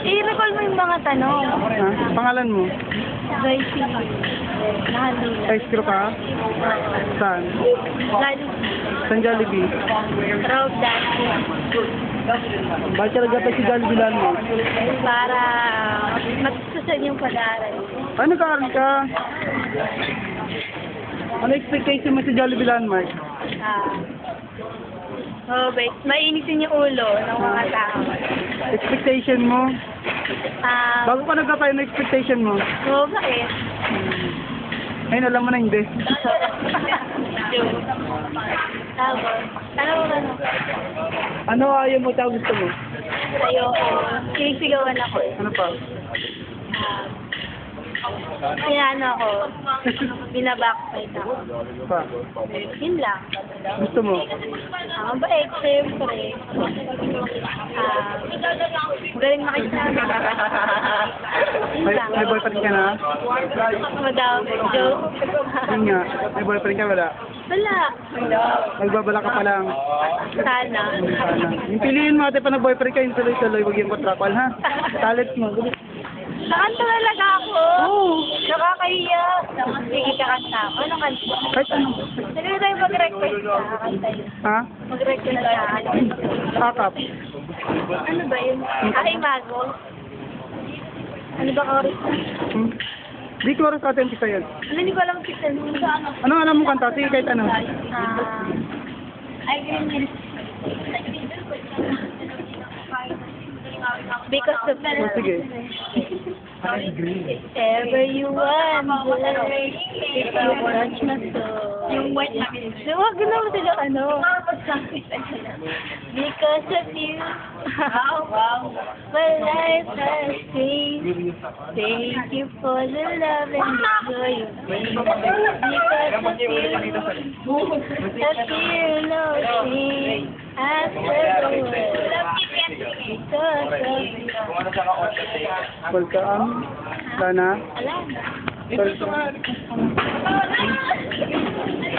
I-recall mo yung mga tanong. Ha? Pangalan mo? Joyce. Nahalula. Paistro ka? Saan? Saan Jollibee? Road dance. Bakit ka nagkatay si Jollibee lang mo? Para matutusan yung pag-aaral. Ano nag-aaral ka? Ano expectation mo sa Jollibee Landmark? Wait. Mainitin yung ulo ng mga tao. Expectation mo? Bago ka nagkatay, ano expectation mo? Bakit? Ayun, alam mo na hindi. Tapos, ano? Ano ayaw mo, tawag gusto mo? Ayoko. Sinisigawan ako eh. Ano pa? Pinano ako. Binabackfight ako. Pa? Yun lang. Gusto mo? Mabait, siyempre. Galing makisama. Yun lang. May boyfriend ka na? Madami. Joke. Yun nga. May boyfriend ka wala? Wala. Nagbabala ka pa lang. Sana. Sana. Yung piliin mo ate pa nag-boyfriend ka, yung tuloy-tuloy, wag yung kontrakwal ha? Talent mo. Nakanta talaga ako. Oo. Nakakahiya. Sige ka kanta ako. Anong kanta? Kahit ano. Sige tayo mag-request ka. Kanta yun. Ha? Mag-request ka. Akap. Ano ba yun? Ay, mago. Ano ba chorus? Di ko oras ate umpisa yan. Ano, hindi ko alam kita. Ano alam mo kanta? Sige kahit ano. I agree. Because of Oh, sige. if ever you wonder if you touch my soul. Yung white namin. Huwag naman sila ano. Because of you. Wow. My life has changed. Thank you for the love and the joy you bring. Because of you. I feel no shame after the world. Because of you. Welcome. Sana. Alam. Welcome.